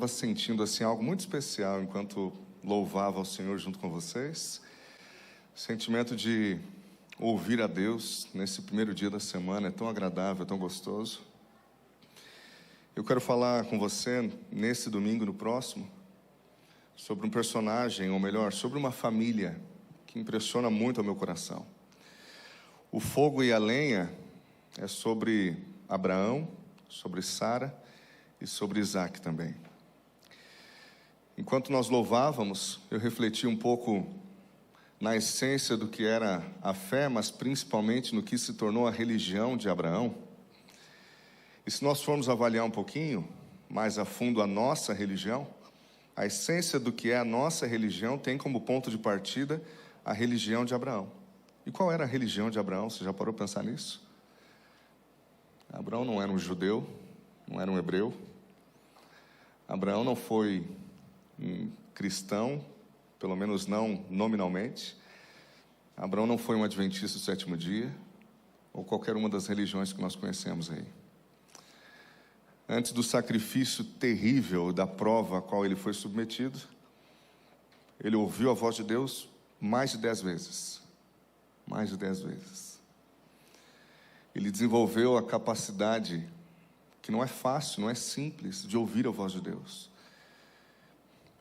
estava sentindo assim algo muito especial enquanto louvava ao Senhor junto com vocês. Sentimento de ouvir a Deus nesse primeiro dia da semana é tão agradável, tão gostoso. Eu quero falar com você nesse domingo e no próximo sobre um personagem, ou melhor, sobre uma família que impressiona muito ao meu coração. O fogo e a lenha é sobre Abraão, sobre Sara e sobre Isaac também. Enquanto nós louvávamos, eu refleti um pouco na essência do que era a fé, mas principalmente no que se tornou a religião de Abraão. E se nós formos avaliar um pouquinho mais a fundo a nossa religião, a essência do que é a nossa religião tem como ponto de partida a religião de Abraão. E qual era a religião de Abraão? Você já parou para pensar nisso? Abraão não era um judeu, não era um hebreu. Abraão não foi um cristão, pelo menos não nominalmente. Abraão não foi um adventista do sétimo dia, ou qualquer uma das religiões que nós conhecemos aí. Antes do sacrifício terrível da prova a qual ele foi submetido, ele ouviu a voz de Deus mais de 10 vezes. Mais de 10 vezes. Ele desenvolveu a capacidade, que não é fácil, não é simples, de ouvir a voz de Deus.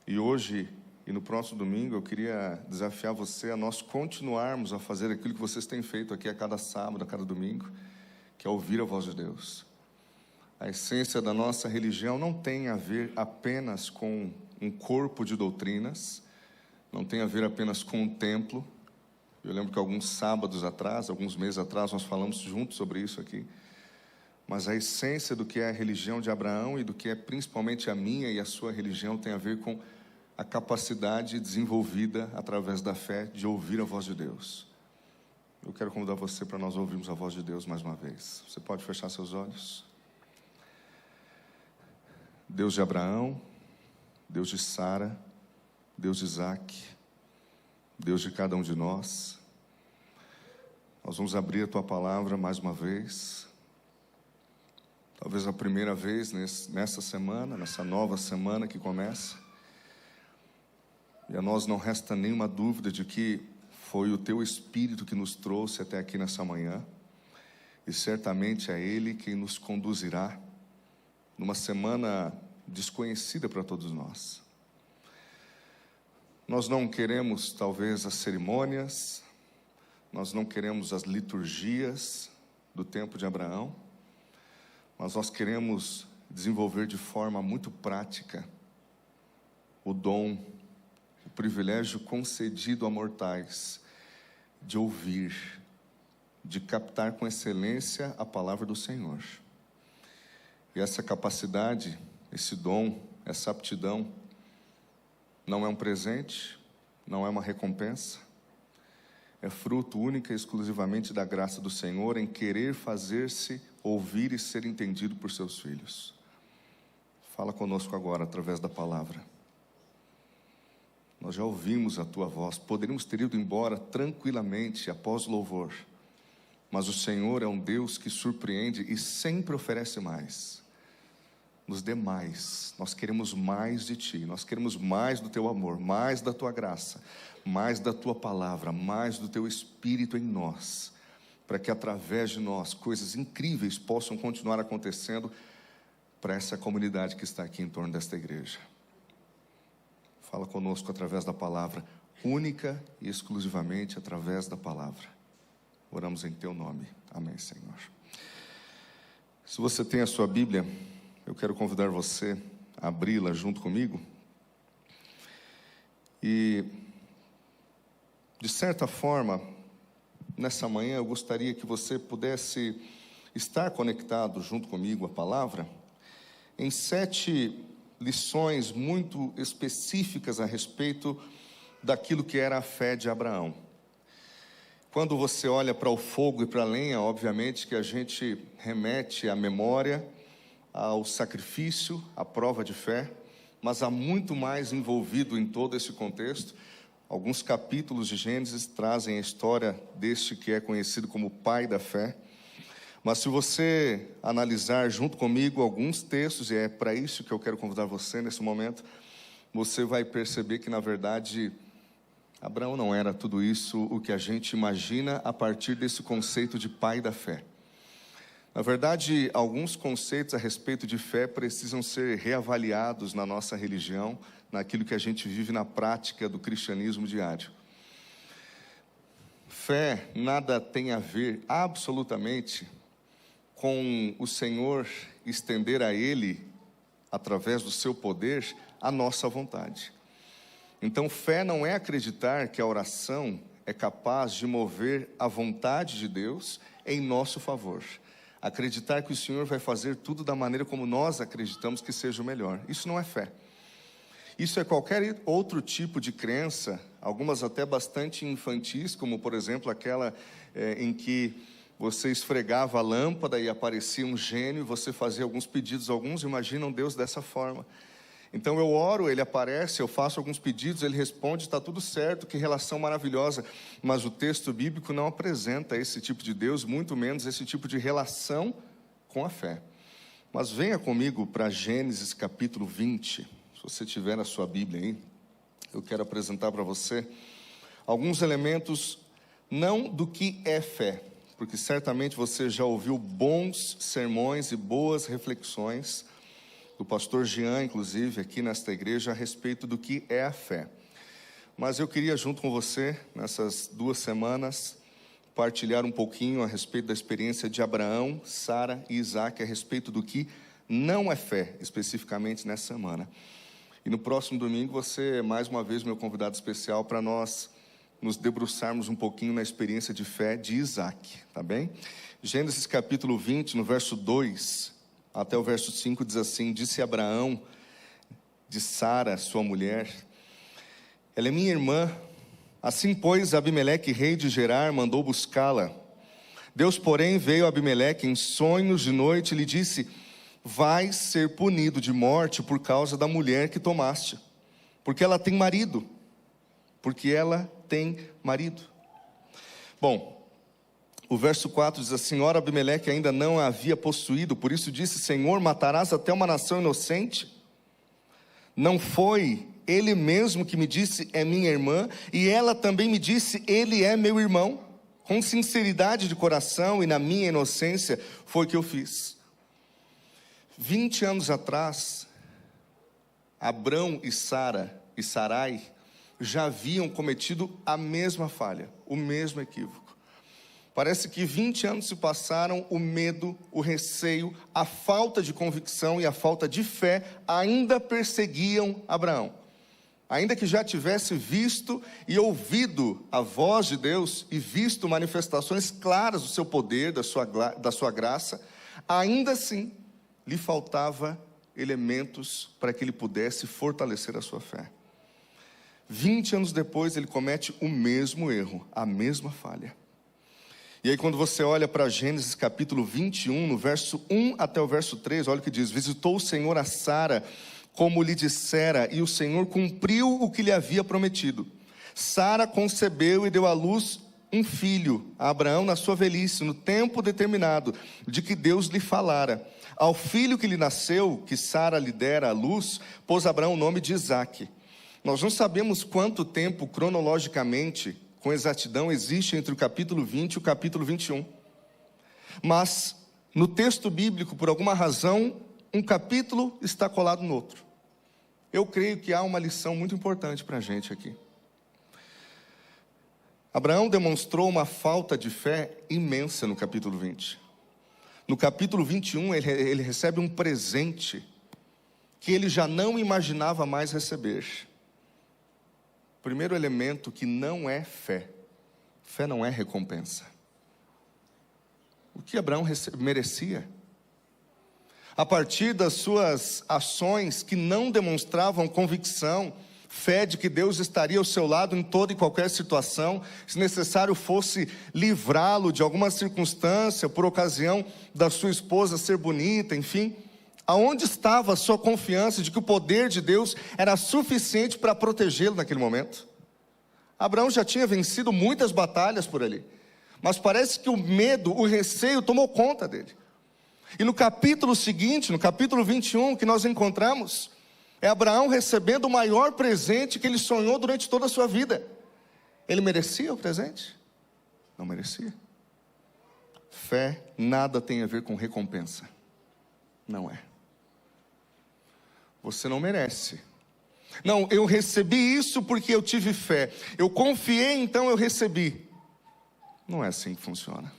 E hoje, e no próximo domingo, eu queria desafiar você a nós continuarmos a fazer aquilo que vocês têm feito aqui a cada sábado, a cada domingo, que é ouvir a voz de Deus. A essência da nossa religião não tem a ver apenas com um corpo de doutrinas, não tem a ver apenas com um templo. Eu lembro que alguns sábados atrás, alguns meses atrás, nós falamos juntos sobre isso aqui. Mas a essência do que é a religião de Abraão e do que é principalmente a minha e a sua religião tem a ver com a capacidade desenvolvida através da fé de ouvir a voz de Deus. Eu quero convidar você para nós ouvirmos a voz de Deus mais uma vez. Você pode fechar seus olhos? Deus de Abraão, Deus de Sara, Deus de Isaac, Deus de cada um de nós, nós vamos abrir a Tua Palavra mais uma vez, talvez a primeira vez nessa semana, nessa nova semana que começa, e a nós não resta nenhuma dúvida de que foi o Teu Espírito que nos trouxe até aqui nessa manhã, e certamente é Ele quem nos conduzirá numa semana desconhecida para todos nós. Nós não queremos, talvez, as cerimônias, nós não queremos as liturgias do tempo de Abraão, mas nós queremos desenvolver de forma muito prática o dom, o privilégio concedido a mortais de ouvir, de captar com excelência a palavra do Senhor. E essa capacidade, esse dom, essa aptidão, não é um presente, não é uma recompensa, é fruto única e exclusivamente da graça do Senhor em querer fazer-se ouvir e ser entendido por seus filhos. Fala conosco agora através da palavra. Nós já ouvimos a Tua voz, poderíamos ter ido embora tranquilamente após o louvor, mas o Senhor é um Deus que surpreende e sempre oferece mais. Nos dê mais, nós queremos mais de Ti, nós queremos mais do Teu amor, mais da Tua graça, mais da Tua palavra, mais do Teu Espírito em nós, para que através de nós coisas incríveis possam continuar acontecendo para essa comunidade que está aqui em torno desta igreja. Fala conosco através da palavra, única e exclusivamente através da palavra. Oramos em Teu nome, amém, Senhor. Se você tem a sua Bíblia, eu quero convidar você a abri-la junto comigo. E, de certa forma, nessa manhã eu gostaria que você pudesse estar conectado junto comigo à palavra, em 7 lições muito específicas a respeito daquilo que era a fé de Abraão. Quando você olha para o fogo e para a lenha, obviamente que a gente remete à memória, ao sacrifício, à prova de fé, mas há muito mais envolvido em todo esse contexto. Alguns capítulos de Gênesis trazem a história deste que é conhecido como pai da fé, Mas se você analisar junto comigo alguns textos, e é para isso que eu quero convidar você nesse momento, você vai perceber que, na verdade, Abraão não era tudo isso o que a gente imagina a partir desse conceito de pai da fé. Na verdade, alguns conceitos a respeito de fé precisam ser reavaliados na nossa religião, naquilo que a gente vive na prática do cristianismo diário. Fé nada tem a ver, absolutamente, com o Senhor estender a Ele, através do seu poder, a nossa vontade. Então, fé não é acreditar que a oração é capaz de mover a vontade de Deus em nosso favor. Acreditar que o Senhor vai fazer tudo da maneira como nós acreditamos que seja o melhor. Isso não é fé. Isso é qualquer outro tipo de crença, algumas até bastante infantis, como por exemplo aquela em que você esfregava a lâmpada e aparecia um gênio, e você fazia alguns pedidos. Alguns imaginam Deus dessa forma. Então eu oro, ele aparece, eu faço alguns pedidos, ele responde, está tudo certo, que relação maravilhosa. Mas o texto bíblico não apresenta esse tipo de Deus, muito menos esse tipo de relação com a fé. Mas venha comigo para Gênesis capítulo 20, se você tiver a sua Bíblia aí, eu quero apresentar para você alguns elementos, não do que é fé, porque certamente você já ouviu bons sermões e boas reflexões, do pastor Jean, inclusive, aqui nesta igreja, a respeito do que é a fé. Mas eu queria, junto com você, nessas 2 semanas, partilhar um pouquinho a respeito da experiência de Abraão, Sara e Isaac, a respeito do que não é fé, especificamente nessa semana. E no próximo domingo, você é mais uma vez meu convidado especial para nós nos debruçarmos um pouquinho na experiência de fé de Isaac, tá bem? Gênesis capítulo 20, no verso 2... até o verso 5 diz assim: disse Abraão de Sara, sua mulher, ela é minha irmã. Assim, pois, Abimeleque, rei de Gerar, mandou buscá-la. Deus, porém, veio a Abimeleque em sonhos de noite e lhe disse: vais ser punido de morte por causa da mulher que tomaste, porque ela tem marido. Porque ela tem marido. Bom, o verso 4 diz assim: ora, Abimeleque ainda não a havia possuído, por isso disse: Senhor, matarás até uma nação inocente? Não foi ele mesmo que me disse, é minha irmã, e ela também me disse, ele é meu irmão? Com sinceridade de coração e na minha inocência foi que eu fiz. 20 anos atrás, Abrão e Sara e Sarai já haviam cometido a mesma falha, o mesmo equívoco. Parece que 20 anos se passaram, o medo, o receio, a falta de convicção e a falta de fé ainda perseguiam Abraão. Ainda que já tivesse visto e ouvido a voz de Deus e visto manifestações claras do seu poder, da sua graça, ainda assim lhe faltava elementos para que ele pudesse fortalecer a sua fé. 20 anos depois ele comete o mesmo erro, a mesma falha. E aí quando você olha para Gênesis capítulo 21, no verso 1 até o verso 3, olha o que diz: visitou o Senhor a Sara, como lhe dissera, e o Senhor cumpriu o que lhe havia prometido. Sara concebeu e deu à luz um filho, a Abraão na sua velhice, no tempo determinado, de que Deus lhe falara. Ao filho que lhe nasceu, que Sara lhe dera à luz, pôs Abraão o nome de Isaque. Nós não sabemos quanto tempo cronologicamente, com exatidão, existe entre o capítulo 20 e o capítulo 21. Mas, no texto bíblico, por alguma razão, um capítulo está colado no outro. Eu creio que há uma lição muito importante para a gente aqui. Abraão demonstrou uma falta de fé imensa no capítulo 20. No capítulo 21, ele recebe um presente que ele já não imaginava mais receber. Primeiro elemento que não é fé. Fé não é recompensa. O que Abraão merecia? A partir das suas ações que não demonstravam convicção, fé de que Deus estaria ao seu lado em toda e qualquer situação, se necessário fosse livrá-lo de alguma circunstância, por ocasião da sua esposa ser bonita, enfim. Aonde estava a sua confiança de que o poder de Deus era suficiente para protegê-lo naquele momento? Abraão já tinha vencido muitas batalhas por ali, Mas parece que o medo, o receio tomou conta dele. E no capítulo seguinte, no capítulo 21, que nós encontramos, é Abraão recebendo o maior presente que ele sonhou durante toda a sua vida. Ele merecia o presente? Não merecia. Fé nada tem a ver com recompensa. Não é. Você não merece. Não, eu recebi isso porque eu tive fé. Eu confiei, então eu recebi. Não é assim que funciona.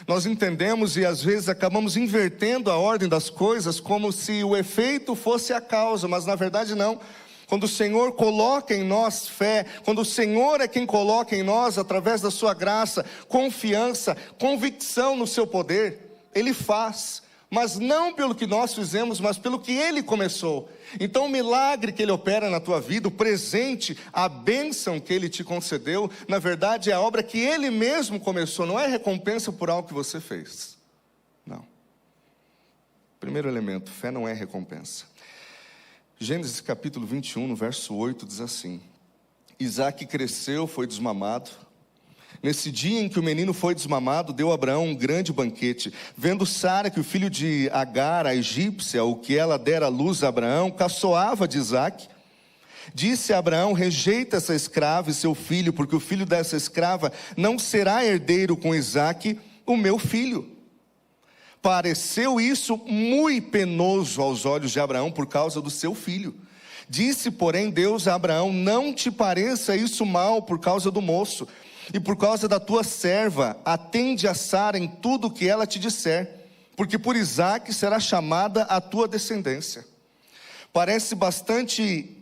Nós entendemos e às vezes acabamos invertendo a ordem das coisas como se o efeito fosse a causa, mas na verdade não. Quando o Senhor coloca em nós fé, quando o Senhor é quem coloca em nós, através da sua graça, confiança, convicção no seu poder, Ele faz. Mas não pelo que nós fizemos, mas pelo que Ele começou. Então o milagre que Ele opera na tua vida, o presente, a bênção que Ele te concedeu, na verdade é a obra que Ele mesmo começou, não é recompensa por algo que você fez. Não. Primeiro elemento, fé não é recompensa. Gênesis capítulo 21, no verso 8, diz assim: Isaque cresceu, foi desmamado. Nesse dia em que o menino foi desmamado, deu Abraão um grande banquete. Vendo Sara que o filho de Agar, a egípcia, o que ela dera à luz a Abraão, caçoava de Isaque, disse a Abraão: rejeita essa escrava e seu filho, porque o filho dessa escrava não será herdeiro com Isaque, o meu filho. Pareceu isso muito penoso aos olhos de Abraão por causa do seu filho. Disse, porém, Deus a Abraão: não te pareça isso mal por causa do moço, e por causa da tua serva, atende a Sara em tudo o que ela te disser, porque por Isaque será chamada a tua descendência. Parece bastante,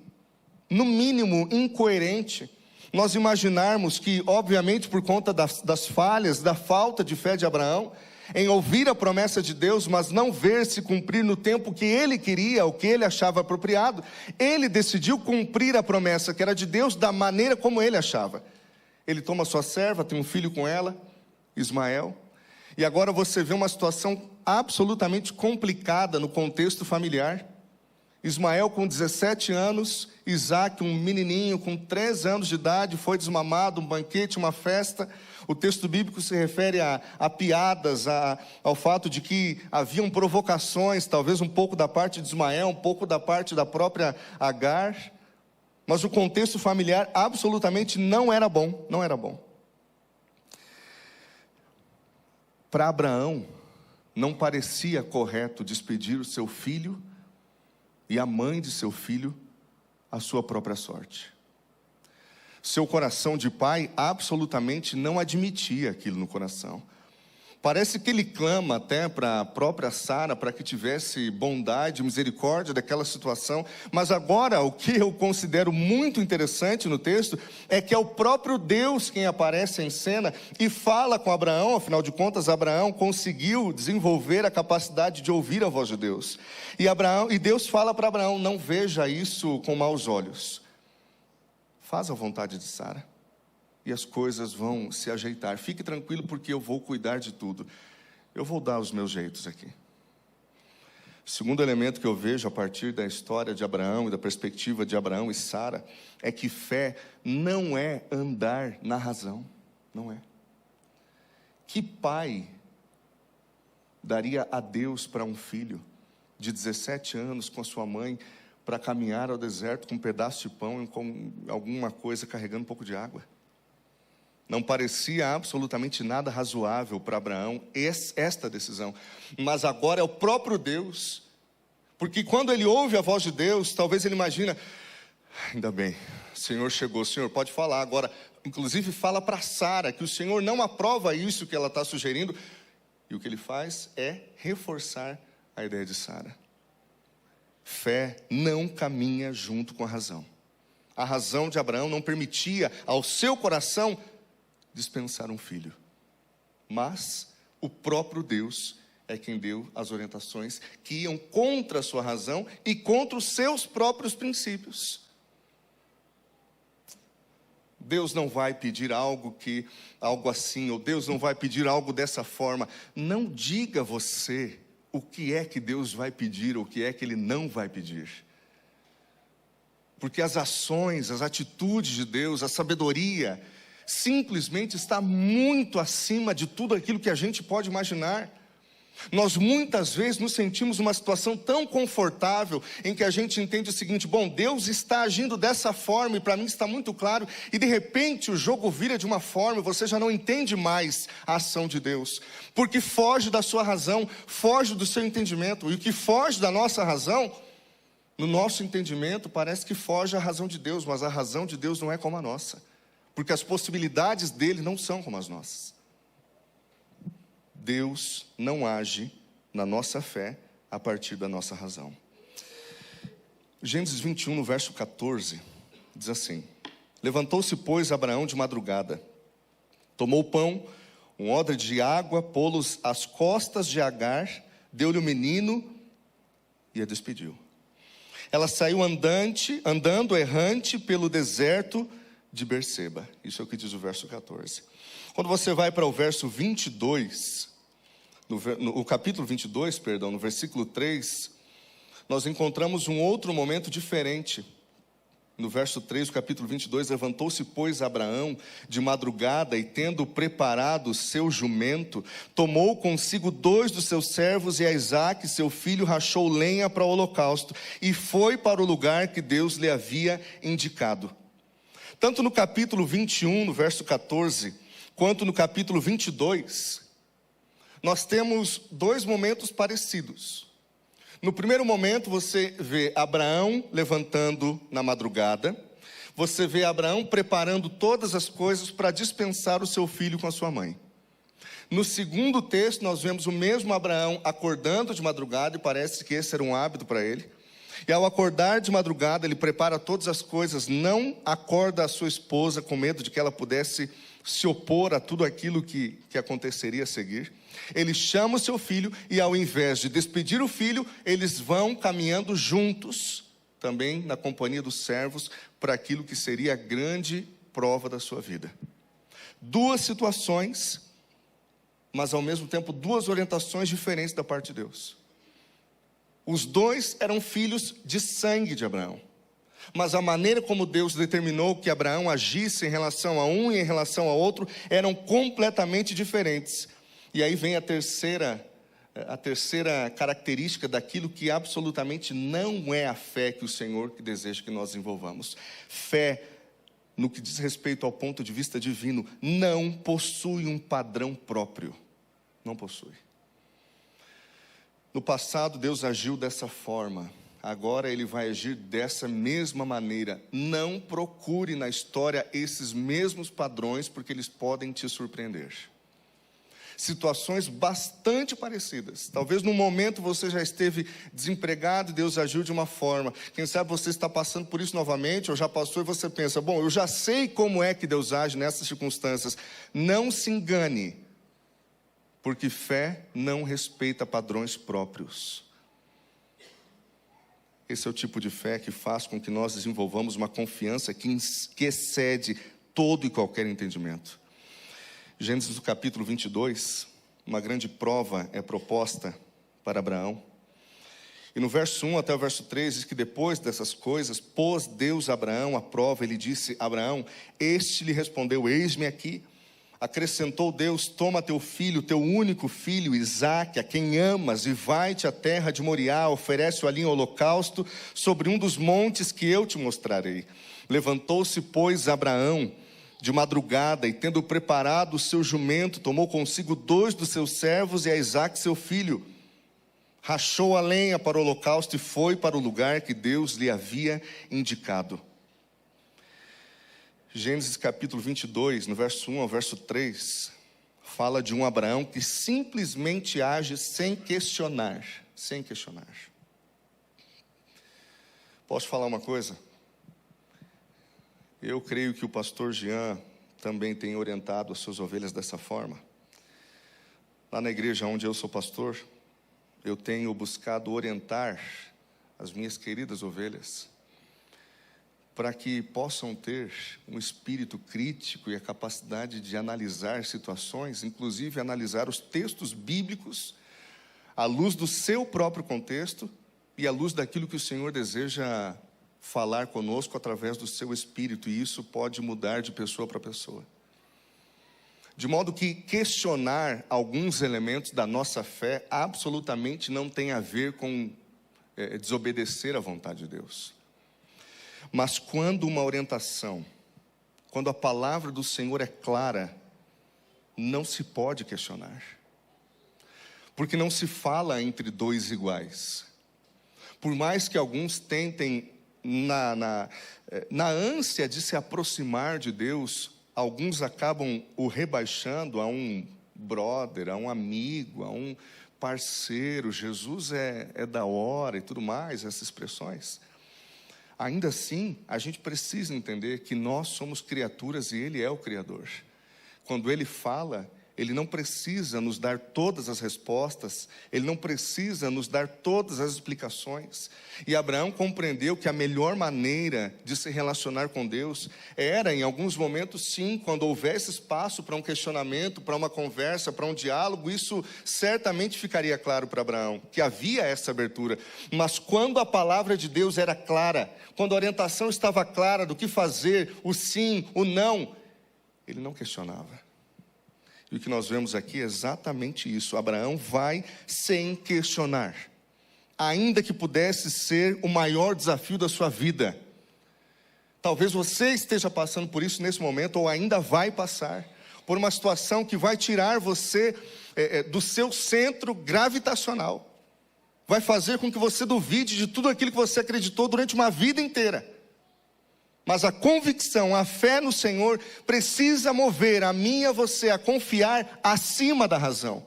no mínimo, incoerente nós imaginarmos que, obviamente por conta das falhas, da falta de fé de Abraão, em ouvir a promessa de Deus, mas não ver se cumprir no tempo que ele queria, o que ele achava apropriado, ele decidiu cumprir a promessa que era de Deus da maneira como ele achava. Ele toma sua serva, tem um filho com ela, Ismael, e agora você vê uma situação absolutamente complicada no contexto familiar. Ismael com 17 anos, Isaque, um menininho com 3 anos de idade, foi desmamado, um banquete, uma festa. O texto bíblico se refere a piadas, ao fato de que haviam provocações, talvez um pouco da parte de Ismael, um pouco da parte da própria Agar. Mas o contexto familiar absolutamente não era bom, não era bom. Para Abraão, não parecia correto despedir o seu filho e a mãe de seu filho à sua própria sorte. Seu coração de pai absolutamente não admitia aquilo no coração. Parece que ele clama até para a própria Sara, para que tivesse bondade, misericórdia daquela situação. Mas agora, o que eu considero muito interessante no texto, é que é o próprio Deus quem aparece em cena e fala com Abraão. Afinal de contas, Abraão conseguiu desenvolver a capacidade de ouvir a voz de Deus. E Deus fala para Abraão: não veja isso com maus olhos. Faz a vontade de Sara, e as coisas vão se ajeitar. Fique tranquilo, porque eu vou cuidar de tudo. Eu vou dar os meus jeitos aqui. O segundo elemento que eu vejo a partir da história de Abraão e da perspectiva de Abraão e Sara é que fé não é andar na razão. Não é. Que pai daria a Deus para um filho de 17 anos com a sua mãe para caminhar ao deserto com um pedaço de pão e com alguma coisa carregando um pouco de água? Não parecia absolutamente nada razoável para Abraão esta decisão. Mas agora é o próprio Deus. Porque quando ele ouve a voz de Deus, talvez ele imagina: ainda bem, o Senhor chegou, o Senhor pode falar agora. Inclusive fala para Sara que o Senhor não aprova isso que ela está sugerindo. E o que ele faz é reforçar a ideia de Sara. Fé não caminha junto com a razão. A razão de Abraão não permitia ao seu coração dispensar um filho. Mas o próprio Deus é quem deu as orientações que iam contra a sua razão e contra os seus próprios princípios. Deus não vai pedir algo assim, ou Deus não vai pedir algo dessa forma. Não diga você o que é que Deus vai pedir, ou o que é que Ele não vai pedir. Porque as ações, as atitudes de Deus, a sabedoria, simplesmente está muito acima de tudo aquilo que a gente pode imaginar. Nós muitas vezes nos sentimos numa situação tão confortável em que a gente entende o seguinte: bom, Deus está agindo dessa forma e para mim está muito claro, e de repente o jogo vira de uma forma e você já não entende mais a ação de Deus, porque foge da sua razão, foge do seu entendimento. E o que foge da nossa razão, no nosso entendimento, parece que foge à razão de Deus, mas a razão de Deus não é como a nossa, porque as possibilidades dele não são como as nossas. Deus não age na nossa fé a partir da nossa razão. Gênesis 21, no verso 14, diz assim: levantou-se, pois, Abraão de madrugada, tomou o pão, um odre de água, pô-los às costas de Agar, deu-lhe o menino e a despediu. Ela saiu andando errante pelo deserto de Berseba. Isso é o que diz o verso 14. Quando você vai para o verso 22, no capítulo 22, perdão, no versículo 3, nós encontramos um outro momento diferente. No verso 3, do capítulo 22, levantou-se, pois, Abraão de madrugada, e tendo preparado o seu jumento, tomou consigo 2 dos seus servos e a Isaque, seu filho, rachou lenha para o holocausto, e foi para o lugar que Deus lhe havia indicado. Tanto no capítulo 21, no verso 14, quanto no capítulo 22, nós temos 2 momentos parecidos. No primeiro momento você vê Abraão levantando na madrugada, você vê Abraão preparando todas as coisas para dispensar o seu filho com a sua mãe. No segundo texto nós vemos o mesmo Abraão acordando de madrugada, e parece que esse era um hábito para ele. E ao acordar de madrugada ele prepara todas as coisas, não acorda a sua esposa com medo de que ela pudesse se opor a tudo aquilo que aconteceria a seguir. Ele chama o seu filho e, ao invés de despedir o filho, eles vão caminhando juntos, também na companhia dos servos, para aquilo que seria a grande prova da sua vida. 2 situações, mas ao mesmo tempo 2 orientações diferentes da parte de Deus. Os 2 eram filhos de sangue de Abraão, mas a maneira como Deus determinou que Abraão agisse em relação a um e em relação a outro eram completamente diferentes. E aí vem a terceira característica daquilo que absolutamente não é a fé que o Senhor que deseja que nós desenvolvamos. Fé, no que diz respeito ao ponto de vista divino, não possui um padrão próprio. Não possui. No passado Deus agiu dessa forma, agora Ele vai agir dessa mesma maneira. Não procure na história esses mesmos padrões, porque eles podem te surpreender. Situações bastante parecidas. Talvez no momento você já esteve desempregado e Deus agiu de uma forma. Quem sabe você está passando por isso novamente, ou já passou e você pensa: bom, eu já sei como é que Deus age nessas circunstâncias. Não se engane, porque fé não respeita padrões próprios. Esse é o tipo de fé que faz com que nós desenvolvamos uma confiança que excede todo e qualquer entendimento. Gênesis, capítulo 22, uma grande prova é proposta para Abraão. E no verso 1 até o verso 3 diz que depois dessas coisas, pôs Deus a Abraão à prova. Ele disse: Abraão, este lhe respondeu: eis-me aqui. Acrescentou Deus: toma teu filho, teu único filho, Isaque, a quem amas, e vai-te à terra de Moriá, oferece-o ali em holocausto, sobre um dos montes que eu te mostrarei. Levantou-se, pois, Abraão de madrugada, e tendo preparado o seu jumento, tomou consigo 2 dos seus servos e a Isaque seu filho. Rachou a lenha para o holocausto e foi para o lugar que Deus lhe havia indicado. Gênesis capítulo 22, no verso 1 ao verso 3, fala de um Abraão que simplesmente age sem questionar. Sem questionar. Posso falar uma coisa? Eu creio que o pastor Jean também tem orientado as suas ovelhas dessa forma. Lá na igreja onde eu sou pastor, eu tenho buscado orientar as minhas queridas ovelhas para que possam ter um espírito crítico e a capacidade de analisar situações, inclusive analisar os textos bíblicos à luz do seu próprio contexto e à luz daquilo que o Senhor deseja falar conosco através do seu espírito, e isso pode mudar de pessoa para pessoa. De modo que questionar alguns elementos da nossa fé absolutamente não tem a ver com desobedecer à vontade de Deus. Mas quando uma orientação, quando a palavra do Senhor é clara, não se pode questionar. Porque não se fala entre dois iguais. Por mais que alguns tentem, na ânsia de se aproximar de Deus, alguns acabam o rebaixando a um brother, a um amigo, a um parceiro. Jesus é da hora e tudo mais, essas expressões. Ainda assim, a gente precisa entender que nós somos criaturas e Ele é o Criador. Quando Ele fala, Ele não precisa nos dar todas as respostas, Ele não precisa nos dar todas as explicações. E Abraão compreendeu que a melhor maneira de se relacionar com Deus era, em alguns momentos, sim, quando houvesse espaço para um questionamento, para uma conversa, para um diálogo, isso certamente ficaria claro para Abraão, que havia essa abertura. Mas quando a palavra de Deus era clara, quando a orientação estava clara do que fazer, o sim, o não, ele não questionava. E o que nós vemos aqui é exatamente isso. Abraão vai sem questionar. Ainda que pudesse ser o maior desafio da sua vida. Talvez você esteja passando por isso nesse momento, ou ainda vai passar. Por uma situação que vai tirar você do seu centro gravitacional. Vai fazer com que você duvide de tudo aquilo que você acreditou durante uma vida inteira. Mas a convicção, a fé no Senhor precisa mover a mim e a você a confiar acima da razão.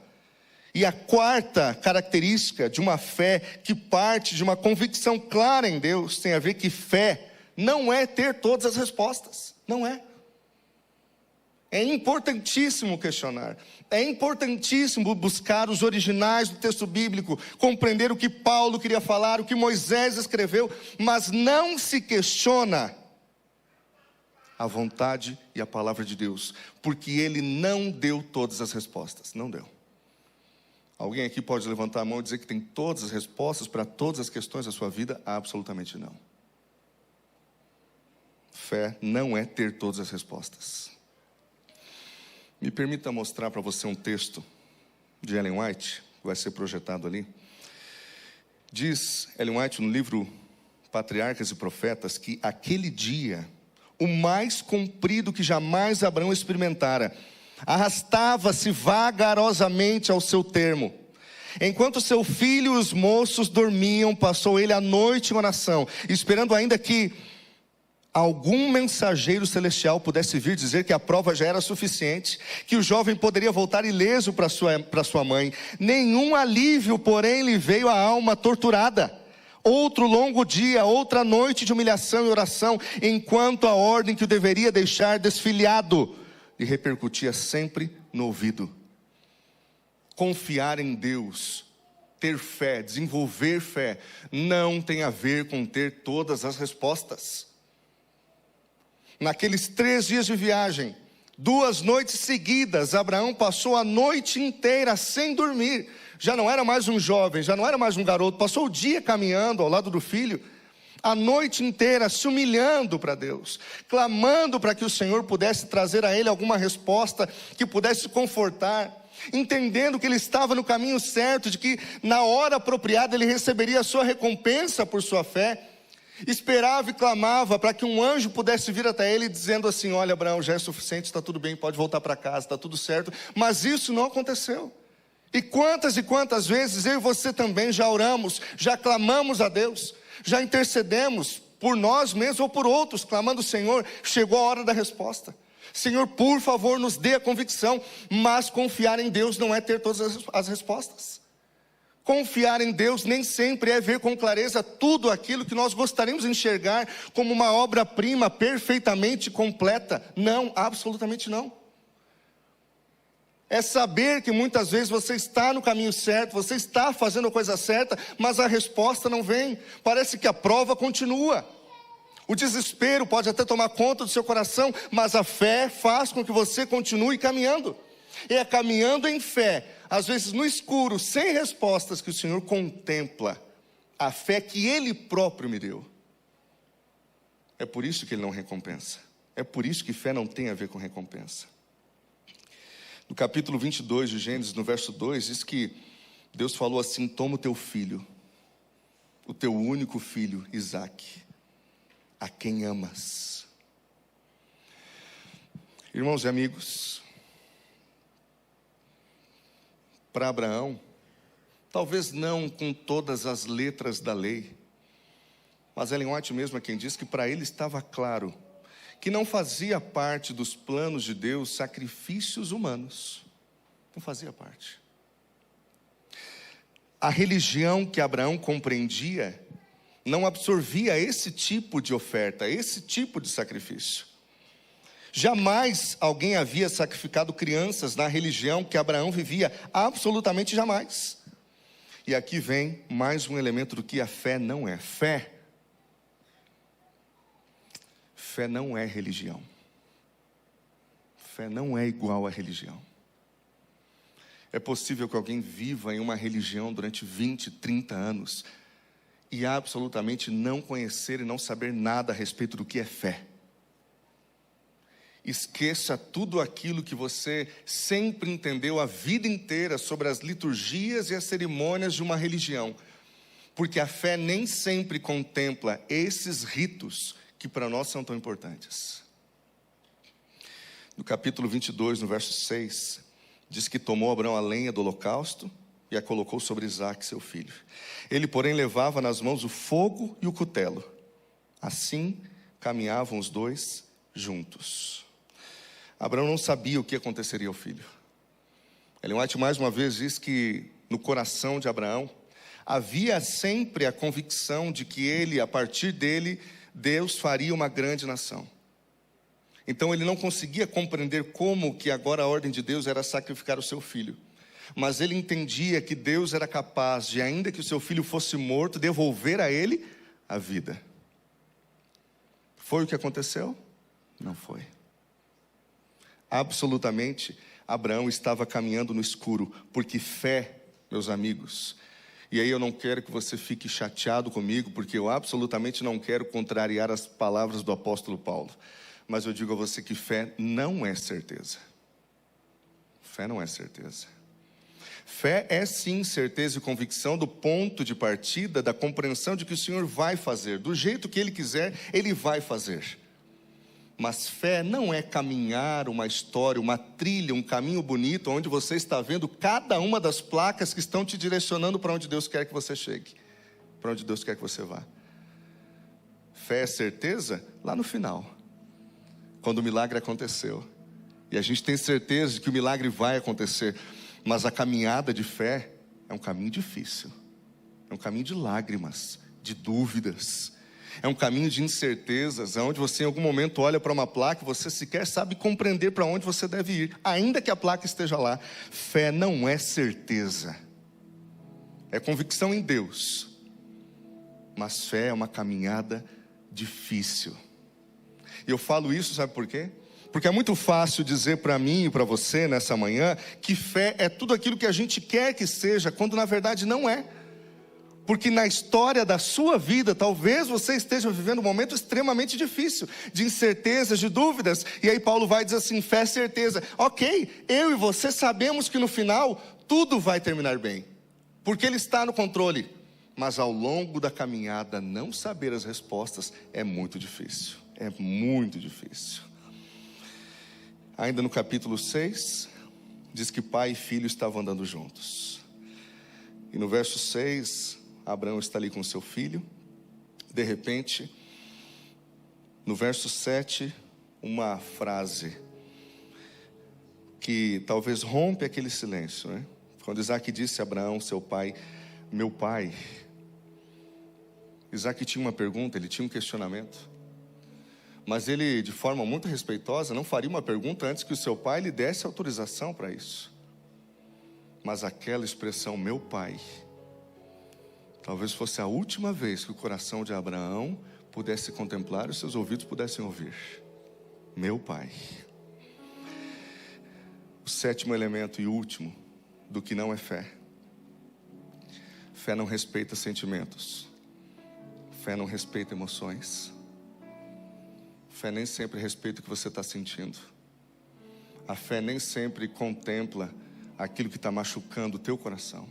E a quarta característica de uma fé que parte de uma convicção clara em Deus tem a ver que fé não é ter todas as respostas. Não é. É importantíssimo questionar. É importantíssimo buscar os originais do texto bíblico, compreender o que Paulo queria falar, o que Moisés escreveu, mas não se questiona a vontade e a palavra de Deus, porque Ele não deu todas as respostas, não deu. Alguém aqui pode levantar a mão e dizer que tem todas as respostas para todas as questões da sua vida? Absolutamente não. Fé não é ter todas as respostas. Me permita mostrar para você um texto de Ellen White, que vai ser projetado ali. Diz Ellen White no livro Patriarcas e Profetas que aquele dia, o mais comprido que jamais Abraão experimentara, arrastava-se vagarosamente ao seu termo. Enquanto seu filho e os moços dormiam, passou ele a noite em oração, esperando ainda que algum mensageiro celestial pudesse vir dizer que a prova já era suficiente, que o jovem poderia voltar ileso para sua mãe. Nenhum alívio, porém, lhe veio à alma torturada. Outro longo dia, outra noite de humilhação e oração, enquanto a ordem que o deveria deixar desfilhado lhe repercutia sempre no ouvido. Confiar em Deus, ter fé, desenvolver fé, não tem a ver com ter todas as respostas. Naqueles 3 dias de viagem, 2 noites seguidas, Abraão passou a noite inteira sem dormir. Já não era mais um jovem, já não era mais um garoto, passou o dia caminhando ao lado do filho, a noite inteira se humilhando para Deus, clamando para que o Senhor pudesse trazer a ele alguma resposta que pudesse confortar, entendendo que ele estava no caminho certo, de que na hora apropriada ele receberia a sua recompensa por sua fé. Esperava e clamava para que um anjo pudesse vir até ele dizendo assim: olha, Abraão, já é suficiente, está tudo bem, pode voltar para casa, está tudo certo. Mas isso não aconteceu. E quantas vezes eu e você também já oramos, já clamamos a Deus, já intercedemos por nós mesmos ou por outros, clamando: Senhor, chegou a hora da resposta. Senhor, por favor, nos dê a convicção. Mas confiar em Deus não é ter todas as respostas. Confiar em Deus nem sempre é ver com clareza tudo aquilo que nós gostaríamos de enxergar como uma obra-prima perfeitamente completa. Não, absolutamente não. É saber que muitas vezes você está no caminho certo, você está fazendo a coisa certa, mas a resposta não vem. Parece que a prova continua. O desespero pode até tomar conta do seu coração, mas a fé faz com que você continue caminhando. E é caminhando em fé, às vezes no escuro, sem respostas, que o Senhor contempla a fé que Ele próprio me deu. É por isso que Ele não recompensa. É por isso que fé não tem a ver com recompensa. No capítulo 22 de Gênesis, no verso 2, diz que Deus falou assim: toma o teu filho, o teu único filho, Isaque, a quem amas. Irmãos e amigos, para Abraão, talvez não com todas as letras da lei, mas Ellen White mesmo é quem diz que para ele estava claro que não fazia parte dos planos de Deus sacrifícios humanos. Não fazia parte. A religião que Abraão compreendia não absorvia esse tipo de oferta, esse tipo de sacrifício. Jamais alguém havia sacrificado crianças na religião que Abraão vivia, absolutamente jamais. E aqui vem mais um elemento do que a fé não é. Fé não é religião. Fé não é igual à religião. É possível que alguém viva em uma religião durante 20, 30 anos e absolutamente não conhecer e não saber nada a respeito do que é fé. Esqueça tudo aquilo que você sempre entendeu a vida inteira sobre as liturgias e as cerimônias de uma religião, porque a fé nem sempre contempla esses ritos que para nós são tão importantes. No capítulo 22, no verso 6, diz que tomou Abraão a lenha do holocausto e a colocou sobre Isaque, seu filho. Ele, porém, levava nas mãos o fogo e o cutelo. Assim caminhavam os dois juntos. Abraão não sabia o que aconteceria ao filho. Ellen White mais uma vez diz que no coração de Abraão havia sempre a convicção de que ele, a partir dele, Deus faria uma grande nação. Então ele não conseguia compreender como que agora a ordem de Deus era sacrificar o seu filho. Mas ele entendia que Deus era capaz de, ainda que o seu filho fosse morto, devolver a ele a vida. Foi o que aconteceu? Não foi. Absolutamente, Abraão estava caminhando no escuro, porque fé, meus amigos, e aí eu não quero que você fique chateado comigo, porque eu absolutamente não quero contrariar as palavras do apóstolo Paulo, mas eu digo a você que fé não é certeza. Fé não é certeza. Fé é sim certeza e convicção do ponto de partida, da compreensão de que o Senhor vai fazer, do jeito que Ele quiser, Ele vai fazer. Mas fé não é caminhar uma história, uma trilha, um caminho bonito, onde você está vendo cada uma das placas que estão te direcionando para onde Deus quer que você chegue, para onde Deus quer que você vá. Fé é certeza lá no final, quando o milagre aconteceu. E a gente tem certeza de que o milagre vai acontecer, mas a caminhada de fé é um caminho difícil, é um caminho de lágrimas, de dúvidas. É um caminho de incertezas, onde você em algum momento olha para uma placa e você sequer sabe compreender para onde você deve ir, ainda que a placa esteja lá. Fé não é certeza, é convicção em Deus, mas fé é uma caminhada difícil. E eu falo isso, sabe por quê? Porque é muito fácil dizer para mim e para você nessa manhã que fé é tudo aquilo que a gente quer que seja, quando na verdade não é. Porque na história da sua vida, talvez você esteja vivendo um momento extremamente difícil, de incertezas, de dúvidas. E aí Paulo vai dizer assim, fé é certeza. Ok, eu e você sabemos que no final, tudo vai terminar bem. Porque Ele está no controle. Mas ao longo da caminhada, não saber as respostas é muito difícil. É muito difícil. Ainda no capítulo 6, diz que pai e filho estavam andando juntos. E no verso 6... Abraão está ali com seu filho. De repente, no verso 7, uma frase que talvez rompe aquele silêncio, né? Quando Isaque disse a Abraão, seu pai, meu pai. Isaque tinha uma pergunta, ele tinha um questionamento. Mas ele, de forma muito respeitosa, não faria uma pergunta antes que o seu pai lhe desse autorização para isso. Mas aquela expressão, meu pai, talvez fosse a última vez que o coração de Abraão pudesse contemplar e os seus ouvidos pudessem ouvir. Meu pai. O sétimo elemento e último do que não é fé. Fé não respeita sentimentos. Fé não respeita emoções. Fé nem sempre respeita o que você está sentindo. A fé nem sempre contempla aquilo que está machucando o teu coração.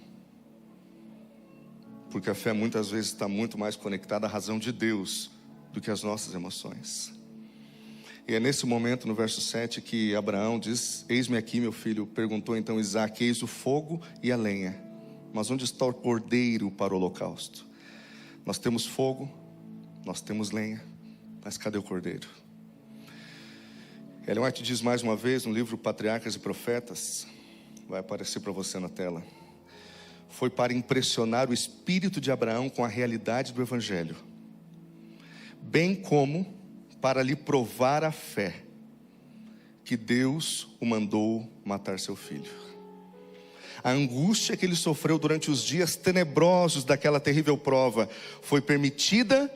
Porque a fé muitas vezes está muito mais conectada à razão de Deus do que às nossas emoções. E é nesse momento, no verso 7, que Abraão diz: eis-me aqui, meu filho. Perguntou então Isaque: eis o fogo e a lenha, mas onde está o cordeiro para o holocausto? Nós temos fogo, nós temos lenha, mas cadê o cordeiro? Ellen White diz mais uma vez no livro Patriarcas e Profetas, vai aparecer para você na tela: foi para impressionar o espírito de Abraão com a realidade do Evangelho, bem como para lhe provar a fé, que Deus o mandou matar seu filho. A angústia que ele sofreu durante os dias tenebrosos daquela terrível prova foi permitida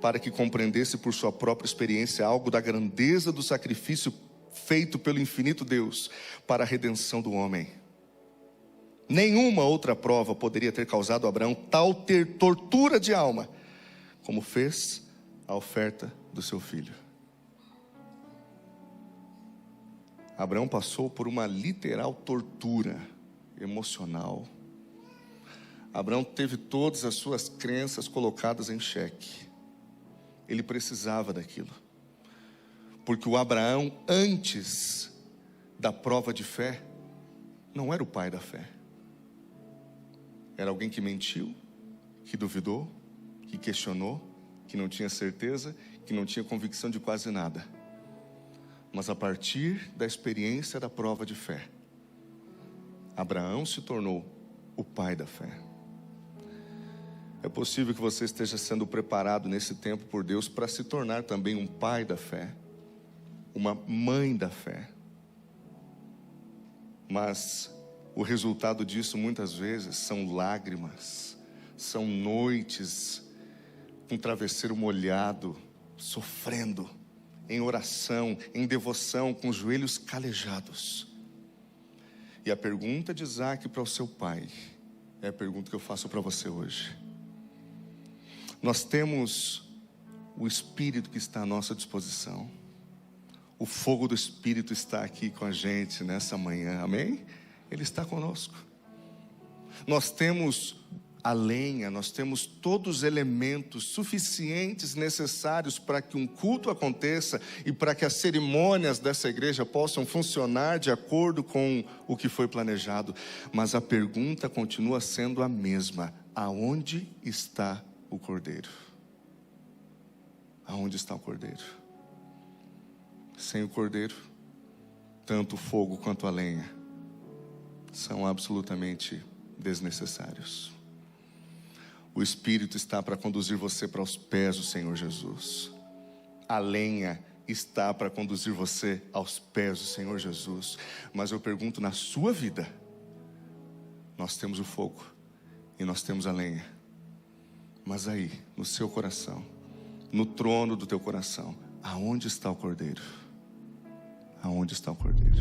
para que compreendesse por sua própria experiência algo da grandeza do sacrifício feito pelo infinito Deus para a redenção do homem. Nenhuma outra prova poderia ter causado a Abraão tal tortura de alma como fez a oferta do seu filho. Abraão passou por uma literal tortura emocional. Abraão teve todas as suas crenças colocadas em xeque. Ele precisava daquilo, porque o Abraão antes da prova de fé não era o pai da fé. Era alguém que mentiu, que duvidou, que questionou, que não tinha certeza, que não tinha convicção de quase nada. Mas a partir da experiência da prova de fé, Abraão se tornou o pai da fé. É possível que você esteja sendo preparado nesse tempo por Deus para se tornar também um pai da fé, uma mãe da fé. Mas o resultado disso muitas vezes são lágrimas, são noites com travesseiro molhado, sofrendo, em oração, em devoção, com os joelhos calejados. E a pergunta de Isaque para o seu pai é a pergunta que eu faço para você hoje. Nós temos o Espírito que está à nossa disposição. O fogo do Espírito está aqui com a gente nessa manhã, amém? Ele está conosco. Nós temos a lenha, nós temos todos os elementos suficientes necessários para que um culto aconteça e para que as cerimônias dessa igreja possam funcionar de acordo com o que foi planejado. Mas a pergunta continua sendo a mesma: aonde está o cordeiro? Aonde está o cordeiro? Sem o cordeiro, tanto o fogo quanto a lenha são absolutamente desnecessários. O Espírito está para conduzir você para os pés do Senhor Jesus. A lenha está para conduzir você aos pés do Senhor Jesus. Mas eu pergunto, na sua vida, nós temos o fogo e nós temos a lenha. Mas aí, no seu coração, no trono do teu coração, aonde está o cordeiro? Aonde está o cordeiro?